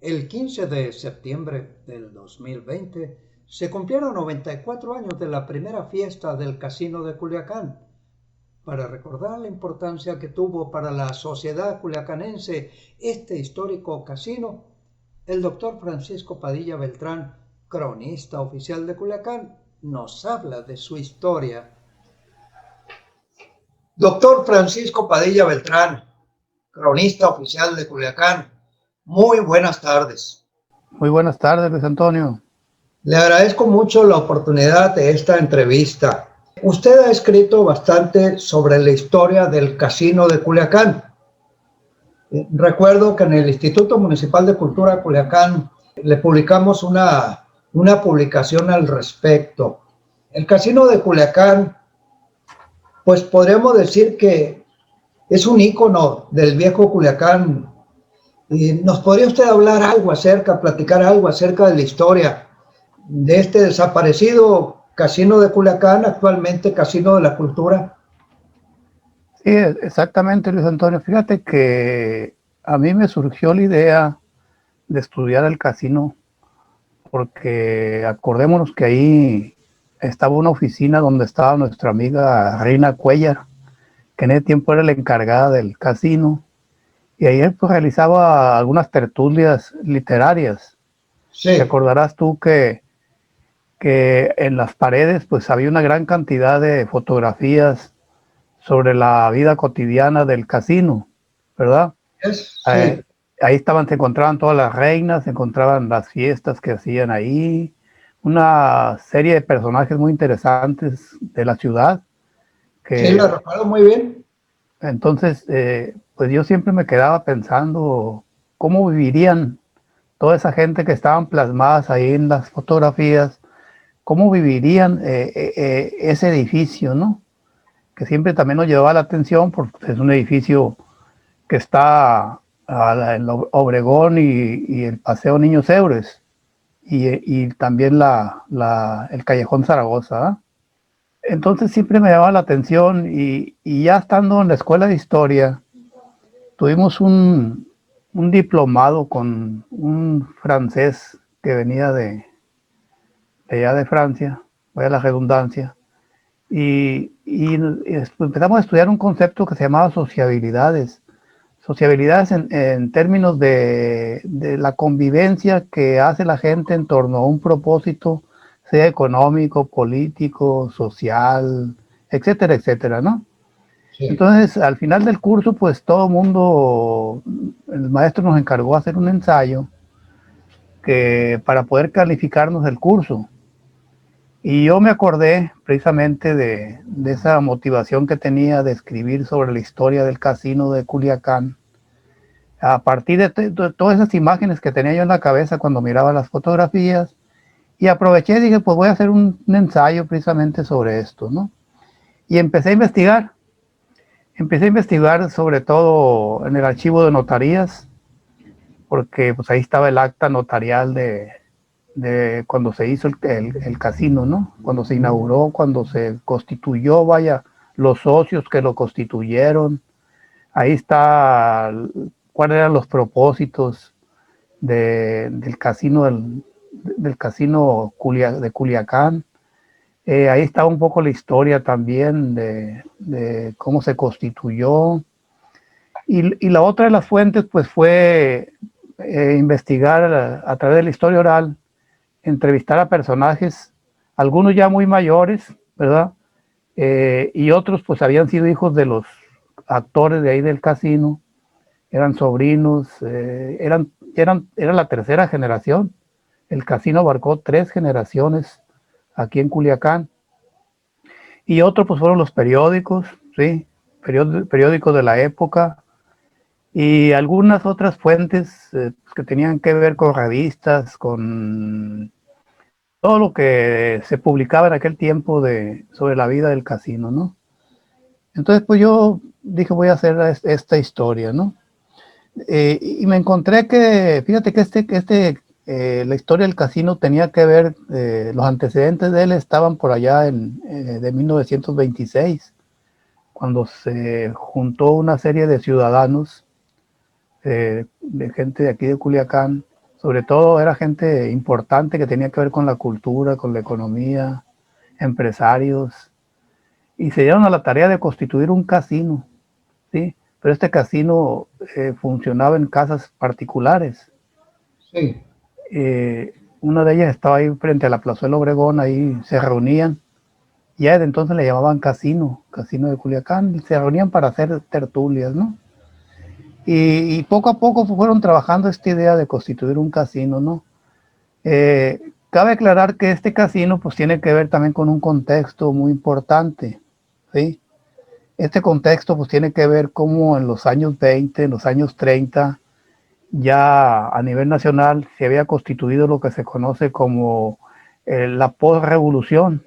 El 15 de septiembre del 2020 se cumplieron 94 años de la primera fiesta del Casino de Culiacán. Para recordar la importancia que tuvo para la sociedad culiacanense este histórico casino, el doctor Francisco Padilla Beltrán, cronista oficial de Culiacán, nos habla de su historia. Doctor Francisco Padilla Beltrán, cronista oficial de Culiacán, muy buenas tardes. Muy buenas tardes, Luis Antonio. Le agradezco mucho la oportunidad de esta entrevista. Usted ha escrito bastante sobre la historia del Casino de Culiacán. Recuerdo que en el Instituto Municipal de Cultura Culiacán le publicamos una publicación al respecto. El Casino de Culiacán, pues podríamos decir que es un ícono del viejo Culiacán. ¿Y nos podría usted hablar platicar algo acerca de la historia de este desaparecido Casino de Culiacán, actualmente Casino de la Cultura? Sí, exactamente, Luis Antonio. Fíjate que a mí me surgió la idea de estudiar el casino porque acordémonos que ahí estaba una oficina donde estaba nuestra amiga Reina Cuellar, que en ese tiempo era la encargada del casino, y ahí pues realizaba algunas tertulias literarias. Te Sí, acordarás tú que en las paredes pues había una gran cantidad de fotografías sobre la vida cotidiana del casino, ¿verdad? sí. Ahí se encontraban todas las reinas, se encontraban las fiestas que hacían ahí, una serie de personajes muy interesantes de la ciudad, Sí, lo que recuerdo muy bien. entonces, pues yo siempre me quedaba pensando cómo vivirían toda esa gente que estaban plasmadas ahí en las fotografías, cómo vivirían ese edificio, ¿no? Que siempre también nos llevaba la atención porque es un edificio que está en Obregón y el Paseo Niños Héroes y también el Callejón Zaragoza. ¿Eh? Entonces siempre me llamaba la atención y ya estando en la escuela de historia, tuvimos un diplomado con un francés que venía de allá de Francia, vaya la redundancia, y empezamos a estudiar un concepto que se llamaba sociabilidades. Sociabilidades en términos de la convivencia que hace la gente en torno a un propósito, sea económico, político, social, etcétera, etcétera, ¿no? Sí. Entonces, al final del curso, pues todo el mundo, el maestro nos encargó hacer un ensayo para poder calificarnos el curso. Y yo me acordé precisamente de esa motivación que tenía de escribir sobre la historia del casino de Culiacán, a partir de todas esas imágenes que tenía yo en la cabeza cuando miraba las fotografías, y aproveché y dije, pues voy a hacer un ensayo precisamente sobre esto, ¿no? Y empecé a investigar sobre todo en el archivo de notarías, porque pues ahí estaba el acta notarial de cuando se hizo el casino, ¿no? Cuando se inauguró, cuando se constituyó, vaya, los socios que lo constituyeron. Ahí está cuáles eran los propósitos del casino del casino de Culiacán. Ahí está un poco la historia también de cómo se constituyó. Y la otra de las fuentes pues fue investigar a través de la historia oral, entrevistar a personajes, algunos ya muy mayores, ¿verdad? Y otros pues habían sido hijos de los actores de ahí del casino, eran sobrinos, era la tercera generación. El casino abarcó 3 generaciones aquí en Culiacán. Y otros pues fueron los periódicos, ¿sí? Periódicos de la época y algunas otras fuentes que tenían que ver con revistas, con todo lo que se publicaba en aquel tiempo sobre la vida del casino, ¿no? Entonces pues yo dije voy a hacer esta historia, ¿no? Y me encontré que, fíjate que la historia del casino tenía que ver, los antecedentes de él estaban por allá de 1926, cuando se juntó una serie de ciudadanos, de gente de aquí de Culiacán, Sobre todo era gente importante que tenía que ver con la cultura, con la economía, empresarios, y se dieron a la tarea de constituir un casino, ¿sí? Pero este casino funcionaba en casas particulares. Sí. Una de ellas estaba ahí frente a la Plazuela Obregón, ahí se reunían, ya desde entonces le llamaban casino, casino de Culiacán, y se reunían para hacer tertulias, ¿no? Y poco a poco fueron trabajando esta idea de constituir un casino, ¿no? Cabe aclarar que este casino pues tiene que ver también con un contexto muy importante, ¿sí? Este contexto pues tiene que ver cómo en los años 20, en los años 30, ya a nivel nacional se había constituido lo que se conoce como la posrevolución.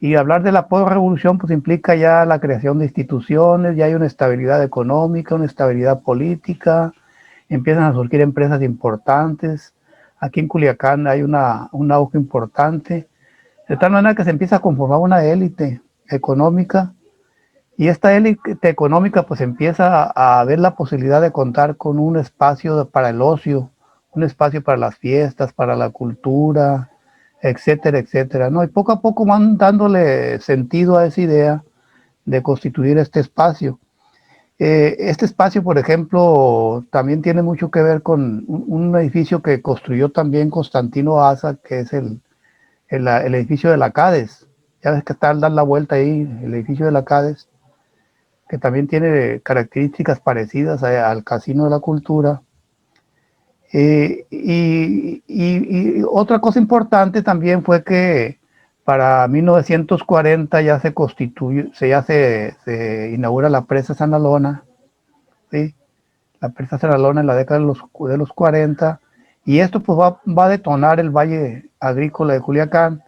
Y hablar de la posrevolución pues implica ya la creación de instituciones, ya hay una estabilidad económica, una estabilidad política, empiezan a surgir empresas importantes. Aquí en Culiacán hay un auge importante, de tal manera que se empieza a conformar una élite económica, y esta élite económica pues empieza a ver la posibilidad de contar con un espacio para el ocio, un espacio para las fiestas, para la cultura, etcétera, etcétera, ¿no? Y poco a poco van dándole sentido a esa idea de constituir este espacio. Este espacio, por ejemplo, también tiene mucho que ver con un edificio que construyó también Constantino Aza, que es el edificio de la CADES. Ya ves que está al dar la vuelta ahí, el edificio de la CADES, que también tiene características parecidas al Casino de la Cultura. Y otra cosa importante también fue que para 1940 ya se constituye, se inaugura la presa San Alona, ¿sí? La presa San Alona en la década de los 40, y esto pues va a detonar el valle agrícola de Culiacán,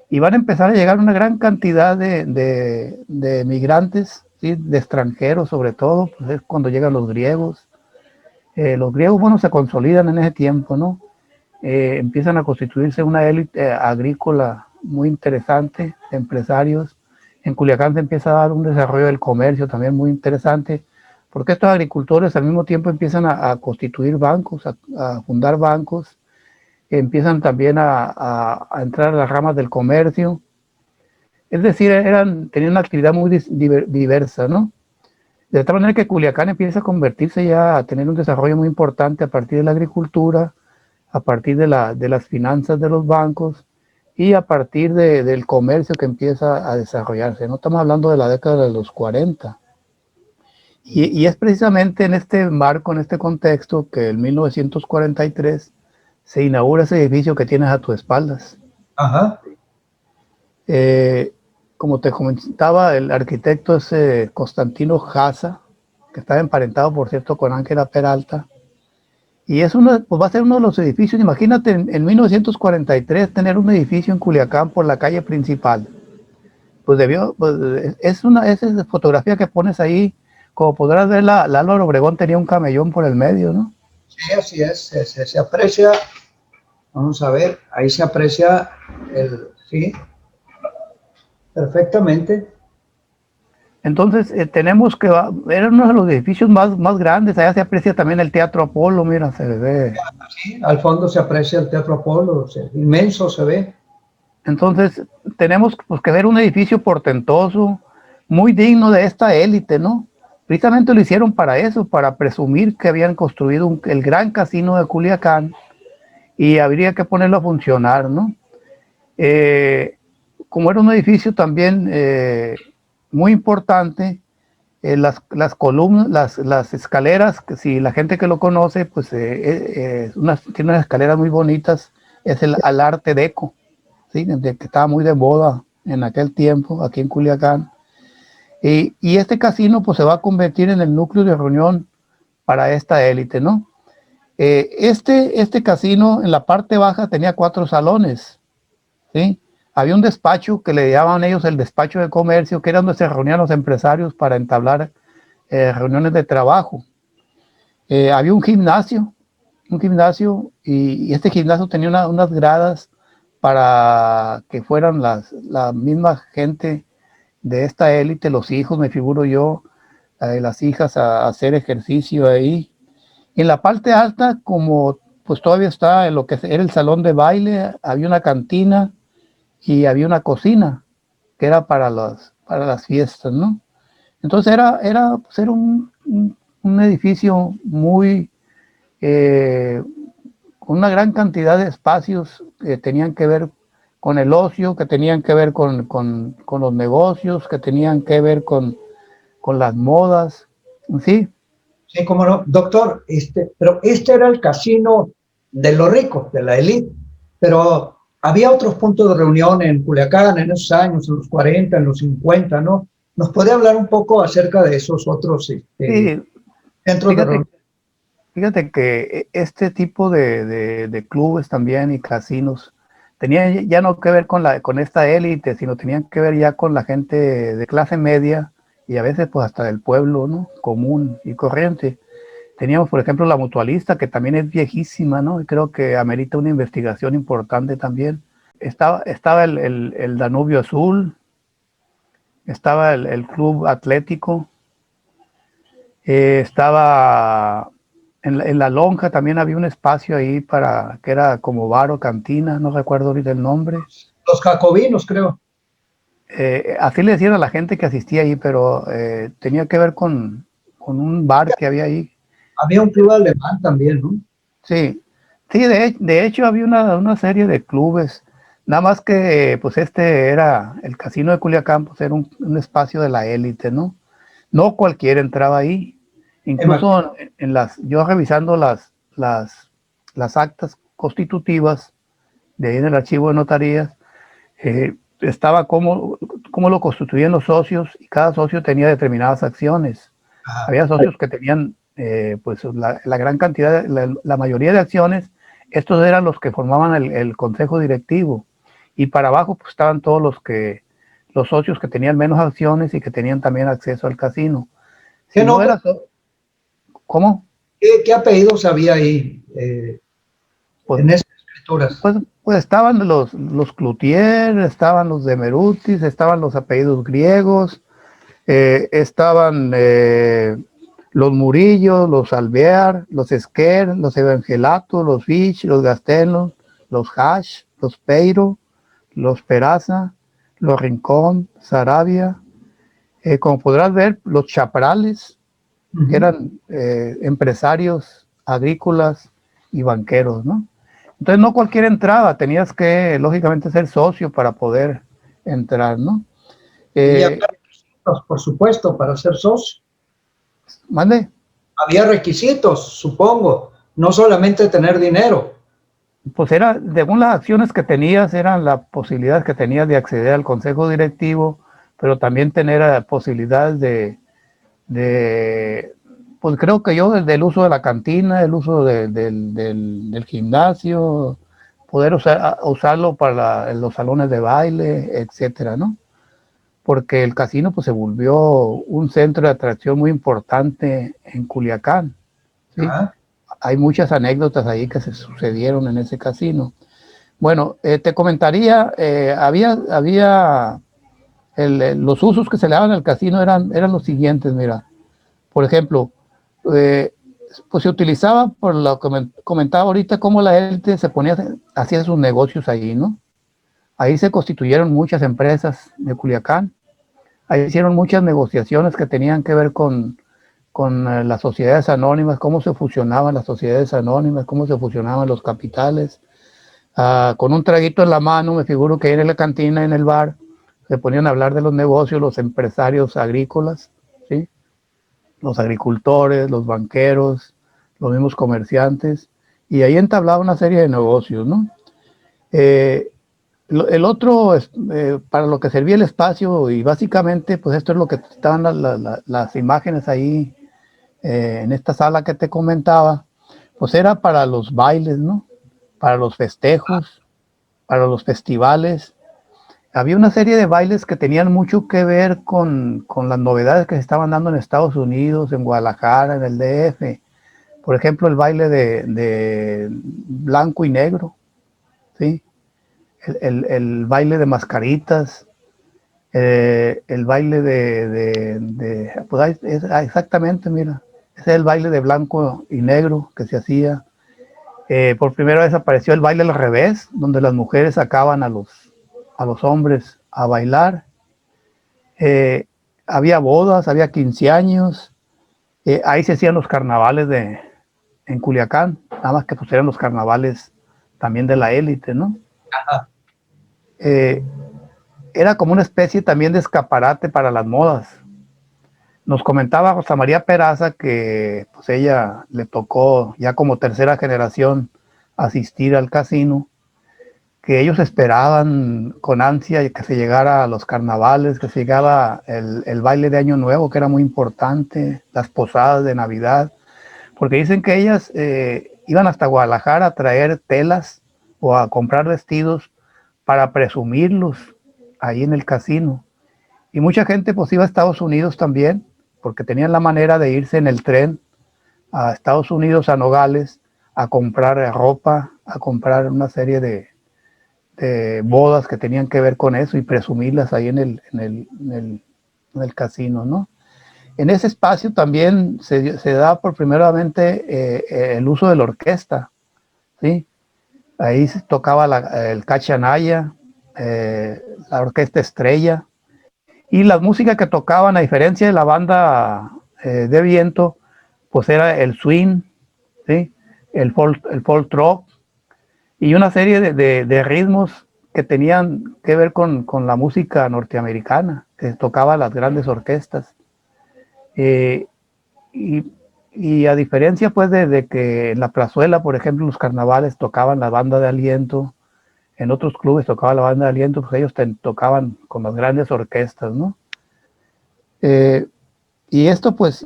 y van a empezar a llegar una gran cantidad de migrantes, ¿sí? De extranjeros sobre todo, pues es cuando llegan los griegos. Los griegos, bueno, se consolidan en ese tiempo, ¿no? Empiezan a constituirse una élite agrícola muy interesante, de empresarios. En Culiacán se empieza a dar un desarrollo del comercio también muy interesante, porque estos agricultores al mismo tiempo empiezan a constituir bancos, a fundar bancos, empiezan también a entrar a las ramas del comercio. Es decir, tenían una actividad muy diversa, ¿no? De tal manera que Culiacán empieza a convertirse ya a tener un desarrollo muy importante a partir de la agricultura, a partir de las finanzas de los bancos y a partir del comercio que empieza a desarrollarse. No estamos hablando de la década de los 40. Y es precisamente en este marco, en este contexto, que en 1943 se inaugura ese edificio que tienes a tus espaldas. Ajá. Eh, Como te comentaba, el arquitecto es Constantino Haza, que estaba emparentado, por cierto, con Ángela Peralta. Y es pues va a ser uno de los edificios. Imagínate en 1943 tener un edificio en Culiacán por la calle principal. Pues esa fotografía que pones ahí, como podrás ver, la Álvaro Obregón tenía un camellón por el medio, ¿no? Sí, así es. Se aprecia. Vamos a ver, ahí se aprecia sí, perfectamente. Entonces tenemos que, era uno de los edificios más grandes. Allá se aprecia también el Teatro Apolo, mira, se ve. Sí, al fondo se aprecia el Teatro Apolo, inmenso se ve. Entonces tenemos pues, que ver un edificio portentoso, muy digno de esta élite, ¿no? Precisamente lo hicieron para eso, para presumir que habían construido el gran casino de Culiacán, y habría que ponerlo a funcionar, ¿no? Como era un edificio también muy importante, las columnas, las escaleras, que si la gente que lo conoce, pues tiene unas escaleras muy bonitas, es al arte deco, ¿sí? Que estaba muy de moda en aquel tiempo, aquí en Culiacán. Y este casino pues se va a convertir en el núcleo de reunión para esta élite, ¿no? Este casino en la parte baja tenía 4 salones, ¿sí? Había un despacho que le llamaban ellos el despacho de comercio, que era donde se reunían los empresarios para entablar reuniones de trabajo. Había un gimnasio y este gimnasio tenía unas gradas para que fueran la misma gente de esta élite, los hijos, me figuro yo, las hijas a hacer ejercicio ahí. En la parte alta, como pues todavía está en lo que era el salón de baile, había una cantina y había una cocina que era para las fiestas, ¿no? Entonces era un edificio muy, con una gran cantidad de espacios que tenían que ver con el ocio, que tenían que ver con los negocios, que tenían que ver con las modas, ¿sí? Sí, cómo no. Doctor, pero este era el casino de los ricos, de la élite, pero había otros puntos de reunión en Culiacán en esos años, en los 40, en los 50, ¿no? ¿Nos puede hablar un poco acerca de esos otros Sí, centros de fíjate, reunión? fíjate que este tipo de clubes también y casinos tenían ya no que ver con esta élite, sino tenían que ver ya con la gente de clase media y a veces pues hasta del pueblo, ¿no? Común y corriente. Teníamos, por ejemplo, la Mutualista, que también es viejísima, ¿no? Y creo que amerita una investigación importante también. Estaba el Danubio Azul, estaba el Club Atlético, estaba en la lonja también había un espacio ahí que era como bar o cantina, no recuerdo ahorita el nombre. Los jacobinos, creo. Así le decían a la gente que asistía ahí, pero tenía que ver con un bar que había ahí. Había un club alemán también, ¿no? Sí, sí, de hecho había una serie de clubes, nada más que pues este era, el casino de Culiacán, pues era un espacio de la élite, ¿no? No cualquiera entraba ahí. Incluso yo revisando las actas constitutivas de ahí en el archivo de notarías, estaba cómo lo constituían los socios y cada socio tenía determinadas acciones. Ajá. Había socios que tenían pues la gran cantidad, la mayoría de acciones, estos eran los que formaban el consejo directivo y para abajo pues estaban todos los socios que tenían menos acciones y que tenían también acceso al casino. ¿Qué Si no nombre, era, ¿cómo? qué apellidos había ahí Pues, en esas escrituras? pues estaban los Cloutier, estaban los Demerutis, estaban los apellidos griegos, estaban los Murillo, los Alvear, los Esquer, los Evangelato, los Fitch, los Gastelos, los Hash, los Peiro, los Peraza, los Rincón, Sarabia, como podrás ver, los Chaprales, que eran empresarios agrícolas y banqueros, ¿no? Entonces no cualquier entrada, tenías que lógicamente ser socio para poder entrar, ¿no? Y había Eh, requisitos, por supuesto, para ser socio. Mande. Había requisitos, supongo, no solamente tener dinero. Pues era, según las acciones que tenías, eran las posibilidades que tenías de acceder al consejo directivo, pero también tener posibilidades de, pues creo que yo, desde el uso de la cantina, el uso del gimnasio, poder usarlo para los salones de baile, etcétera, ¿no? Porque el casino pues se volvió un centro de atracción muy importante en Culiacán, ¿sí? Ajá. Hay muchas anécdotas ahí que se sucedieron en ese casino. Bueno, te comentaría, había los usos que se le daban al casino eran los siguientes, mira. Por ejemplo, eh, pues se utilizaba, por lo que comentaba ahorita, cómo la élite hacía sus negocios ahí, ¿no? Ahí se constituyeron muchas empresas de Culiacán, ahí hicieron muchas negociaciones que tenían que ver con las sociedades anónimas, cómo se fusionaban las sociedades anónimas, cómo se fusionaban los capitales. Con un traguito en la mano, me figuro que ahí en la cantina, en el bar, se ponían a hablar de los negocios, los empresarios agrícolas, ¿sí? Los agricultores, los banqueros, los mismos comerciantes, y ahí entablaba una serie de negocios, ¿no? Eh, el otro, para lo que servía el espacio, y básicamente, pues esto es lo que estaban las imágenes ahí en esta sala que te comentaba, pues era para los bailes, ¿no? Para los festejos, para los festivales. Había una serie de bailes que tenían mucho que ver con las novedades que se estaban dando en Estados Unidos, en Guadalajara, en el DF. Por ejemplo, el baile de blanco y negro, ¿sí? El baile de mascaritas, el baile pues exactamente, mira, ese es el baile de blanco y negro que se hacía. Por primera vez apareció el baile al revés, donde las mujeres sacaban a los hombres a bailar. Había bodas, había 15 años. Ahí se hacían los carnavales en Culiacán, nada más que pues eran los carnavales también de la élite, ¿no? Ajá. Era como una especie también de escaparate para las modas. Nos comentaba Rosa María Peraza que pues ella le tocó ya como tercera generación asistir al casino, que ellos esperaban con ansia que se llegara a los carnavales, que se llegara el baile de Año Nuevo, que era muy importante, las posadas de Navidad, porque dicen que ellas iban hasta Guadalajara a traer telas o a comprar vestidos para presumirlos ahí en el casino. Y mucha gente pues iba a Estados Unidos también, porque tenían la manera de irse en el tren a Estados Unidos, a Nogales, a comprar ropa, a comprar una serie de bodas que tenían que ver con eso y presumirlas ahí en el casino, ¿no? En ese espacio también se da por primeramente el uso de la orquesta, ¿sí? Ahí se tocaba el Cachanaya, la Orquesta Estrella, y la música que tocaban, a diferencia de la banda de viento, pues era el swing, ¿sí? El folk rock, y una serie de ritmos que tenían que ver con la música norteamericana, que tocaba las grandes orquestas. Eh, y, y a diferencia pues de que en la plazuela, por ejemplo, los carnavales tocaban la banda de aliento, en otros clubes tocaba la banda de aliento, pues ellos tocaban con las grandes orquestas, ¿no? Eh, y esto pues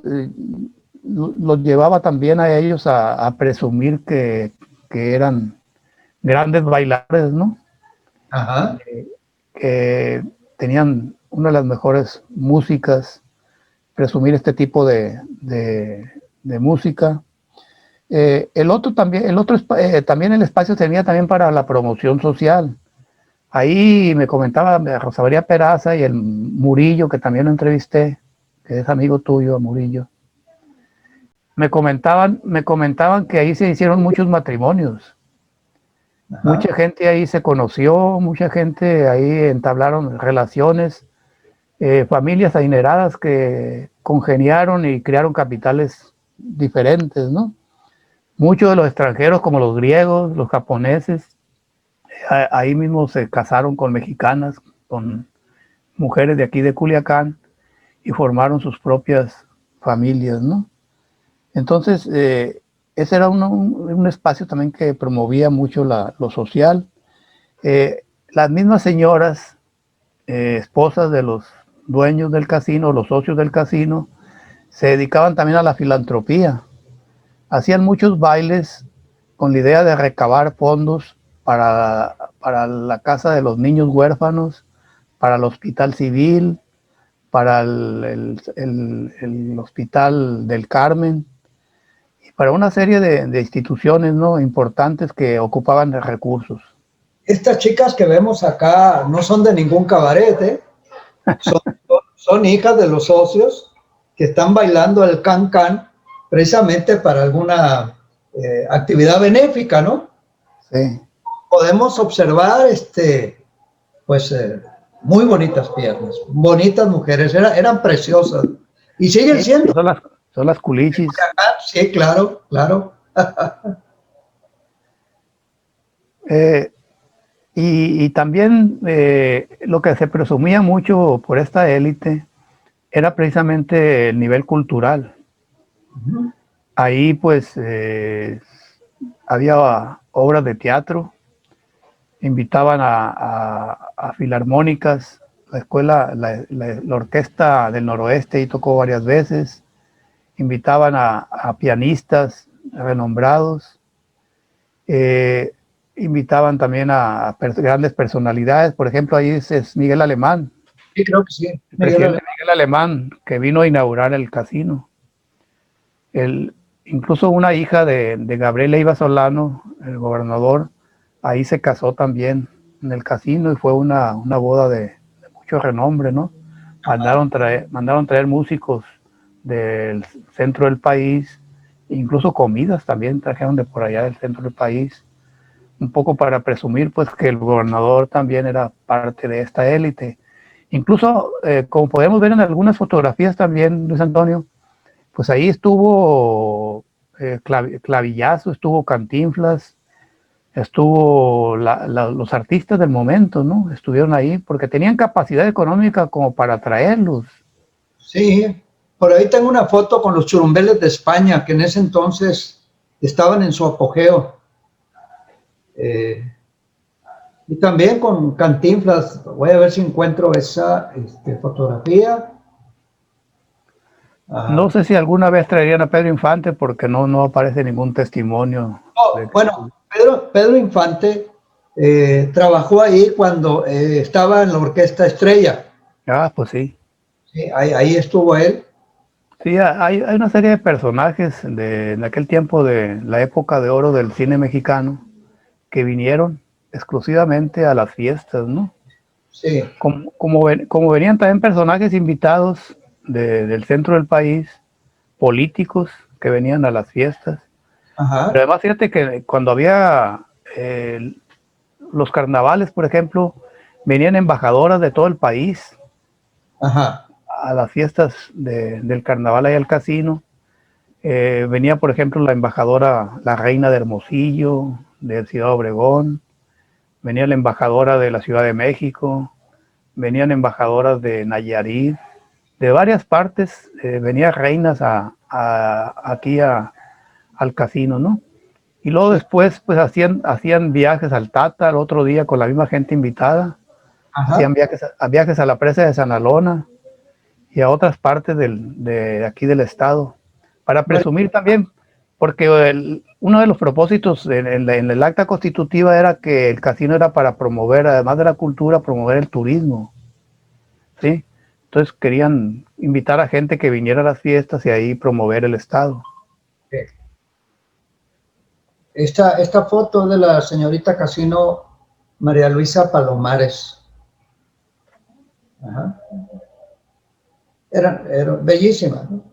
los llevaba también a ellos a presumir que eran grandes bailadores, ¿no? Ajá. Que tenían una de las mejores músicas, presumir este tipo de música. También el espacio tenía también para la promoción social. Ahí me comentaba Rosa María Peraza y el Murillo, que también lo entrevisté, que es amigo tuyo, Murillo. Me comentaban que ahí se hicieron muchos matrimonios. Ajá. Mucha gente ahí se conoció, mucha gente ahí entablaron relaciones, familias adineradas que congeniaron y crearon capitales diferentes, ¿no? Muchos de los extranjeros, como los griegos, los japoneses, ahí mismo se casaron con mexicanas, con mujeres de aquí de Culiacán y formaron sus propias familias, ¿no? Entonces, ese era un espacio también que promovía mucho lo social. Las mismas señoras, esposas de los dueños del casino, los socios del casino, se dedicaban también a la filantropía. Hacían muchos bailes con la idea de recabar fondos para la casa de los niños huérfanos, para el hospital civil, para el hospital del Carmen, y para una serie de instituciones, ¿no?, importantes que ocupaban de recursos. Estas chicas que vemos acá no son de ningún cabaret, ¿eh? Son, son hijas de los socios que están bailando el can-can precisamente para alguna actividad benéfica, ¿no? Sí. Podemos observar, pues, muy bonitas piernas, bonitas mujeres, eran preciosas y siguen Sí, siendo. son las culichis. Sí, claro, claro. Y también lo que se presumía mucho por esta élite era precisamente el nivel cultural. Ahí pues había obras de teatro, invitaban a filarmónicas, la escuela, la orquesta del noroeste y tocó varias veces, invitaban a pianistas renombrados, invitaban también a grandes personalidades, por ejemplo ahí es Miguel Alemán, Sí, creo que sí. el presidente Miguel Alemán, que vino a inaugurar el casino. Incluso una hija de Gabriel Leiva Solano, el gobernador, ahí se casó también en el casino y fue una boda de mucho renombre, ¿no? Mandaron traer músicos del centro del país incluso comidas también trajeron de por allá del centro del país, un poco para presumir pues que el gobernador también era parte de esta élite. Incluso, como podemos ver en algunas fotografías también, Luis Antonio, pues ahí estuvo Clavillazo, estuvo Cantinflas, estuvo los artistas del momento, ¿no? Estuvieron ahí porque tenían capacidad económica como para traerlos. Sí, por ahí tengo una foto con los Churumbeles de España, que en ese entonces estaban en su apogeo. Y también con Cantinflas, voy a ver si encuentro esa fotografía. No sé si alguna vez traerían a Pedro Infante porque no aparece ningún testimonio. Oh, bueno, Pedro Infante trabajó ahí cuando estaba en la Orquesta Estrella. Pues sí. Sí, ahí estuvo él. Sí, hay una serie de personajes en aquel tiempo de la época de oro del cine mexicano que vinieron exclusivamente a las fiestas, ¿no? Sí. Como venían también personajes invitados del centro del país, políticos que venían a las fiestas. Ajá. Pero además, fíjate que cuando había los carnavales, por ejemplo, venían embajadoras de todo el país Ajá. a las fiestas del carnaval ahí al casino. Venía, por ejemplo, la embajadora, la reina de Hermosillo, de Ciudad Obregón, venía la embajadora de la Ciudad de México, venían embajadoras de Nayarit, de varias partes, venían reinas aquí al casino, ¿no? Y luego después, pues hacían viajes al Tata, el otro día con la misma gente invitada, hacían Ajá. viajes a la presa de San Alona y a otras partes de aquí del estado, para Bueno, presumir también, porque uno de los propósitos en el acta constitutiva era que el casino era para promover, además de la cultura, promover el turismo, ¿sí? Entonces querían invitar a gente que viniera a las fiestas y ahí promover el estado. esta foto de la señorita Casino María Luisa Palomares. Ajá. Era bellísima, ¿no?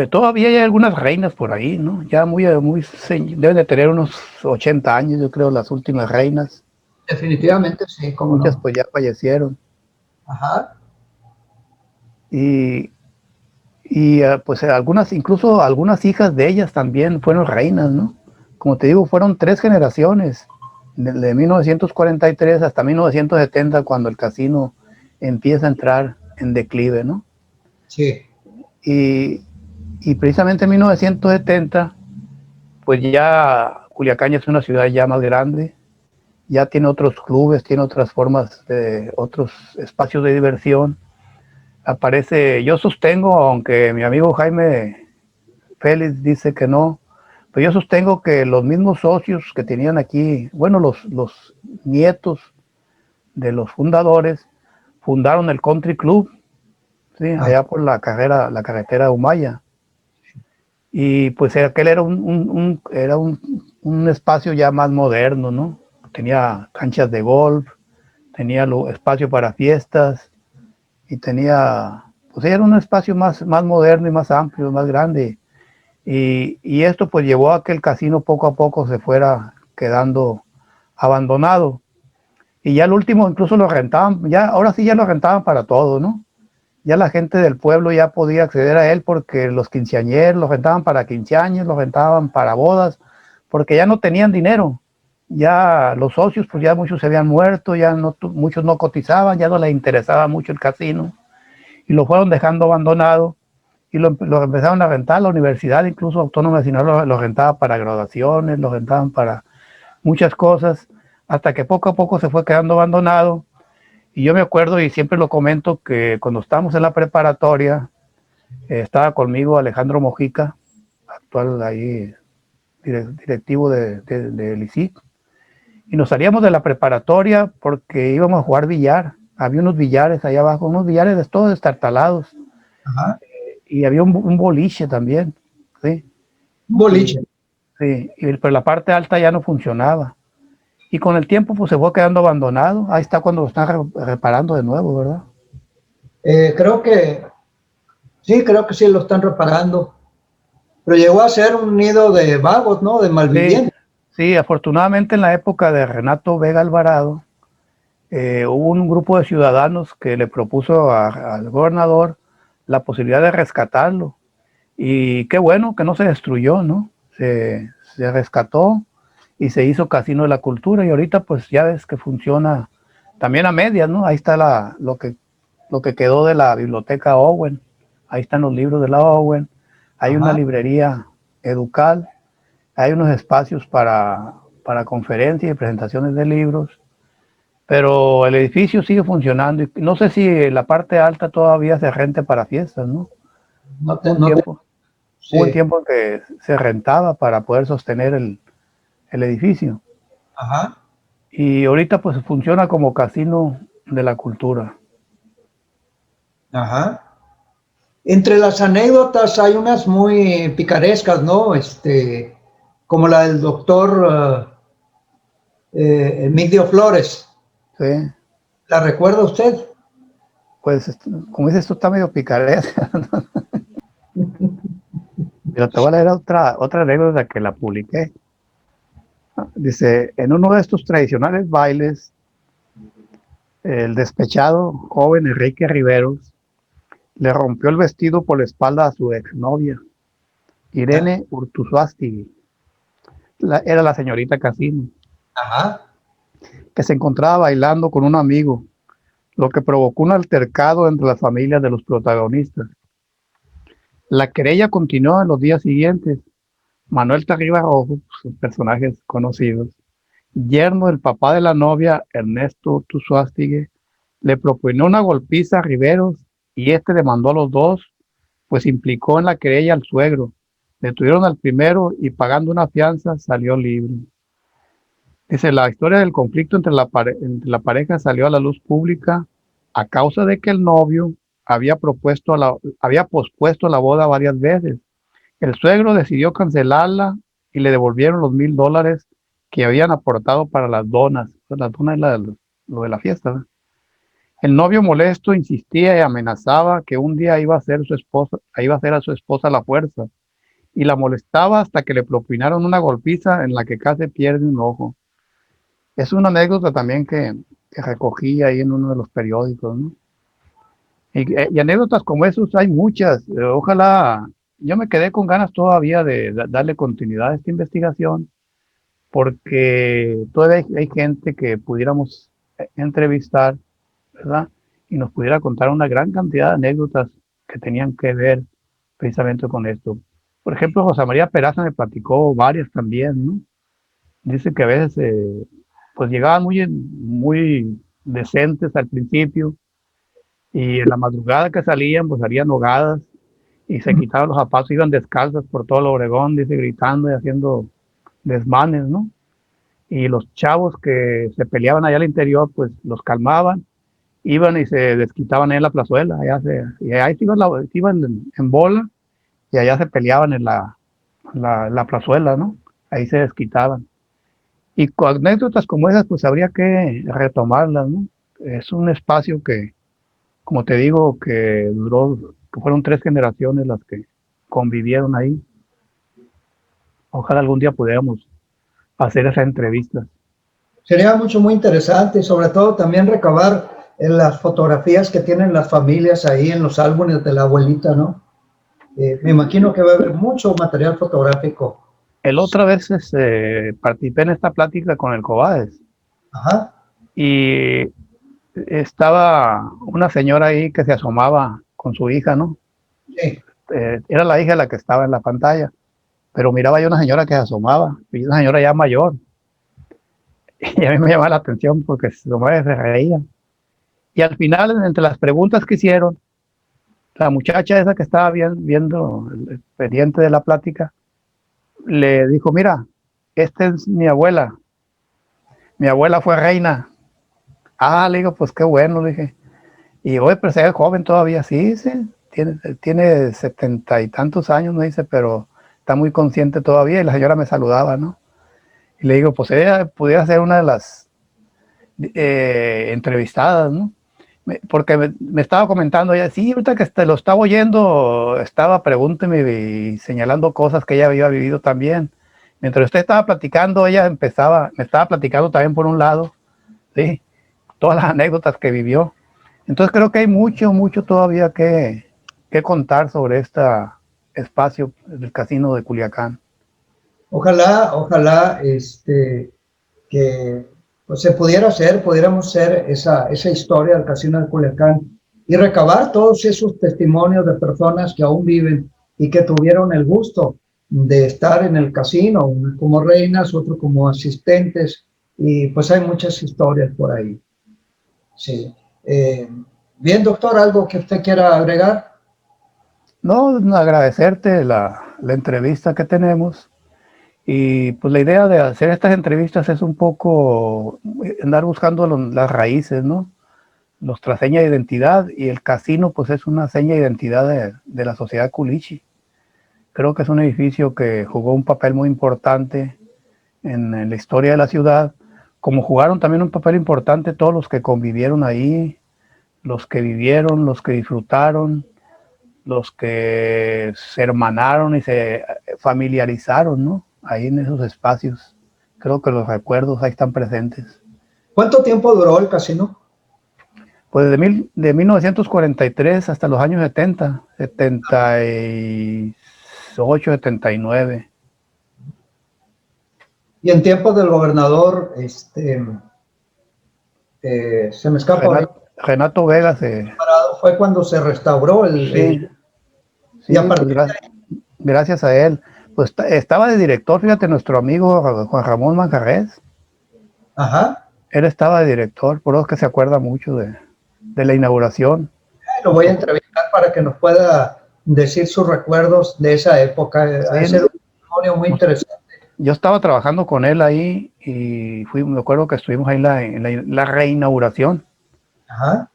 Todavía hay algunas reinas por ahí, ¿no? Ya deben de tener unos 80 años, yo creo, las últimas reinas. Definitivamente sí, cómo Muchas no. pues ya fallecieron. Ajá. Y, pues incluso algunas hijas de ellas también fueron reinas, ¿no? Como te digo, fueron 3 generaciones, de 1943 hasta 1970, cuando el casino empieza a entrar en declive, ¿no? Sí. Y, y precisamente en 1970, pues ya Culiacán ya es una ciudad ya más grande, ya tiene otros clubes, tiene otras formas, otros espacios de diversión. Yo sostengo, aunque mi amigo Jaime Félix dice que no, pero yo sostengo que los mismos socios que tenían aquí, bueno, los nietos de los fundadores, fundaron el Country Club, ¿sí? Ah, Allá por la carretera Humaya. Y pues aquel era un espacio ya más moderno, ¿no? Tenía canchas de golf, tenía espacio para fiestas y pues era un espacio más moderno y más amplio, más grande. Y esto pues llevó a que el casino poco a poco se fuera quedando abandonado. Y ya el último incluso lo rentaban, ahora sí ya lo rentaban para todo, ¿no? Ya la gente del pueblo ya podía acceder a él porque los quinceañeros los rentaban para 15 años, los rentaban para bodas, porque ya no tenían dinero. Ya los socios, pues ya muchos se habían muerto, muchos no cotizaban, ya no les interesaba mucho el casino y lo fueron dejando abandonado y lo empezaron a rentar. La Universidad, incluso Autónoma de Sinaloa, lo rentaba para graduaciones, lo rentaban para muchas cosas, hasta que poco a poco se fue quedando abandonado. Y yo me acuerdo, y siempre lo comento, que cuando estábamos en la preparatoria, estaba conmigo Alejandro Mojica, actual ahí directivo de LICIT, y nos salíamos de la preparatoria porque íbamos a jugar billar. Había unos billares allá abajo, unos billares todos destartalados, ajá. y había un boliche también, ¿sí? Un boliche. Sí, pero la parte alta ya no funcionaba. Y con el tiempo pues se fue quedando abandonado. Ahí está cuando lo están reparando de nuevo, ¿verdad? Creo que sí lo están reparando. Pero llegó a ser un nido de vagos, ¿no? De malvivientes. Sí, afortunadamente en la época de Renato Vega Alvarado, hubo un grupo de ciudadanos que le propuso al gobernador la posibilidad de rescatarlo. Y qué bueno que no se destruyó, ¿no? Se rescató y se hizo Casino de la Cultura, y ahorita pues ya ves que funciona también a medias, ¿no? Ahí está lo que quedó de la biblioteca Owen, ahí están los libros de la Owen, hay una librería educal, hay unos espacios para conferencias y presentaciones de libros, pero el edificio sigue funcionando y no sé si la parte alta todavía se rente para fiestas, ¿no? Hubo un tiempo en que se rentaba para poder sostener el edificio. Ajá. Y ahorita pues funciona como Casino de la Cultura. Ajá. Entre las anécdotas hay unas muy picarescas, ¿no? Como la del doctor Emilio Flores. Sí. ¿La recuerda usted? Pues, como dices, esto está medio picaresca, ¿no? Pero te voy a leer otra anécdota que la publiqué. Dice, en uno de estos tradicionales bailes, el despechado joven Enrique Riveros le rompió el vestido por la espalda a su exnovia, Irene Urtuzuastigui. Era la señorita Casino. Ajá. Que se encontraba bailando con un amigo, lo que provocó un altercado entre las familias de los protagonistas. La querella continuó en los días siguientes. Manuel Tarriba Rojo, sus personajes conocidos, yerno del papá de la novia, Ernesto Urtuzuastigui, le propinó una golpiza a Riveros y este demandó a los dos, pues implicó en la querella al suegro. Detuvieron al primero y pagando una fianza salió libre. Dice, la historia del conflicto entre la pareja salió a la luz pública a causa de que el novio había pospuesto la boda varias veces. El suegro decidió cancelarla y le devolvieron los $1,000 que habían aportado para las donas. Pues las donas es lo de la fiesta, ¿verdad? El novio molesto insistía y amenazaba que un día iba a ser a su esposa a la fuerza, y la molestaba hasta que le propinaron una golpiza en la que casi pierde un ojo. Es una anécdota también que recogí ahí en uno de los periódicos, ¿no? Y anécdotas como esas hay muchas. Ojalá, yo me quedé con ganas todavía de darle continuidad a esta investigación, porque todavía hay gente que pudiéramos entrevistar, ¿verdad? Y nos pudiera contar una gran cantidad de anécdotas que tenían que ver precisamente con esto. Por ejemplo, José María Peraza me platicó varias también, ¿no? Dice que a veces pues llegaban muy decentes al principio, y en la madrugada que salían pues salían ahogadas y se quitaban los zapatos, iban descalzas por todo el Obregón, dice, gritando y haciendo desmanes, ¿no? Y los chavos que se peleaban allá al interior pues los calmaban, iban y se desquitaban ahí en la plazuela, y ahí se iban en bola, y allá se peleaban en la plazuela, ¿no? Ahí se desquitaban. Y con anécdotas como esas, pues habría que retomarlas, ¿no? Es un espacio que, como te digo, que fueron 3 generaciones las que convivieron ahí. Ojalá algún día pudiéramos hacer esa entrevista. Sería muy interesante y sobre todo también recabar en las fotografías que tienen las familias ahí en los álbumes de la abuelita, ¿no? Me imagino que va a haber mucho material fotográfico. El otra vez participé en esta plática con el Cobades. Ajá. Y estaba una señora ahí que se asomaba con su hija, ¿no? Sí. Era la hija la que estaba en la pantalla, pero miraba yo una señora que se asomaba, y una señora ya mayor. Y a mí me llamaba la atención porque se asomaba y se reía. Y al final, entre las preguntas que hicieron, la muchacha esa que estaba viendo el expediente de la plática, le dijo, mira, esta es mi abuela fue reina. Ah, le digo, pues qué bueno, le dije. Y oye, pero se ve joven todavía, sí, tiene 70 y tantos años, me dice, pero está muy consciente todavía. Y la señora me saludaba, ¿no? Y le digo, pues ella pudiera ser una de las entrevistadas, ¿no? Porque me estaba comentando ella, sí, ahorita que lo estaba oyendo, estaba pregúnteme y señalando cosas que ella había vivido también. Mientras usted estaba platicando, ella me estaba platicando también por un lado, sí, todas las anécdotas que vivió. Entonces creo que hay mucho todavía que contar sobre este espacio del casino de Culiacán. Ojalá, que pues, se pudiera hacer, pudiéramos hacer esa historia del Casino de Culiacán y recabar todos esos testimonios de personas que aún viven y que tuvieron el gusto de estar en el casino, unos como reinas, otros como asistentes, y pues hay muchas historias por ahí. Sí. Bien, doctor, ¿algo que usted quiera agregar? No, agradecerte la entrevista que tenemos. Y pues la idea de hacer estas entrevistas es un poco andar buscando las raíces, ¿no? Nuestra seña de identidad, y el casino pues es una seña de identidad de la sociedad culichi. Creo que es un edificio que jugó un papel muy importante en la historia de la ciudad, como jugaron también un papel importante todos los que convivieron ahí, los que vivieron, los que disfrutaron, los que se hermanaron y se familiarizaron, ¿no? Ahí en esos espacios. Creo que los recuerdos ahí están presentes. ¿Cuánto tiempo duró el casino? Pues de 1943 hasta los años 70, 78, 79. Y en tiempos del gobernador, se me escapa ahorita, Renato Vega fue cuando se restauró sí, y a sí, pues partir gracias a él. Pues estaba de director, fíjate, nuestro amigo Juan Ramón Manjarres. ajá, Él estaba de director, por eso que se acuerda mucho de la inauguración. lo voy a entrevistar para que nos pueda decir sus recuerdos de esa época. Ha de Sí, ser un testimonio muy interesante. yo estaba trabajando con él ahí y me acuerdo que estuvimos ahí en la reinauguración. Ajá.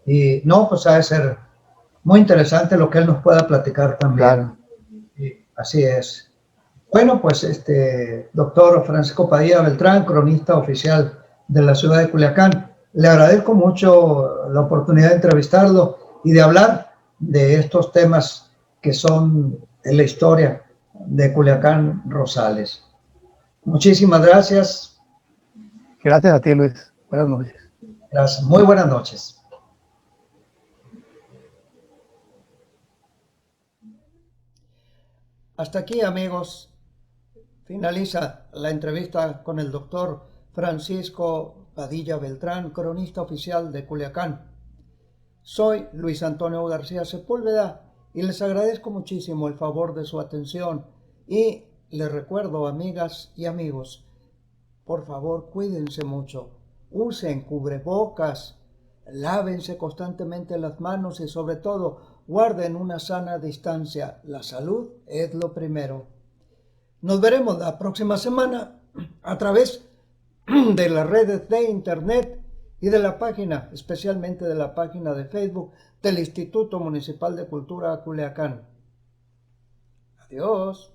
Y no, pues ha de ser muy interesante lo que él nos pueda platicar también. Claro. Y así es. Bueno, pues doctor Francisco Padilla Beltrán, cronista oficial de la ciudad de Culiacán, le agradezco mucho la oportunidad de entrevistarlo y de hablar de estos temas que son en la historia de Culiacán Rosales. Muchísimas gracias. Gracias a ti, Luis. Buenas noches. Gracias. Muy buenas noches. Hasta aquí, amigos, finaliza la entrevista con el doctor Francisco Padilla Beltrán, cronista oficial de Culiacán. Soy Luis Antonio García Sepúlveda y les agradezco muchísimo el favor de su atención y les recuerdo, amigas y amigos, por favor cuídense mucho, usen cubrebocas, lávense constantemente las manos y sobre todo guarden una sana distancia. La salud es lo primero. Nos veremos la próxima semana a través de las redes de internet y de la página, especialmente de la página de Facebook del Instituto Municipal de Cultura Culiacán. Adiós.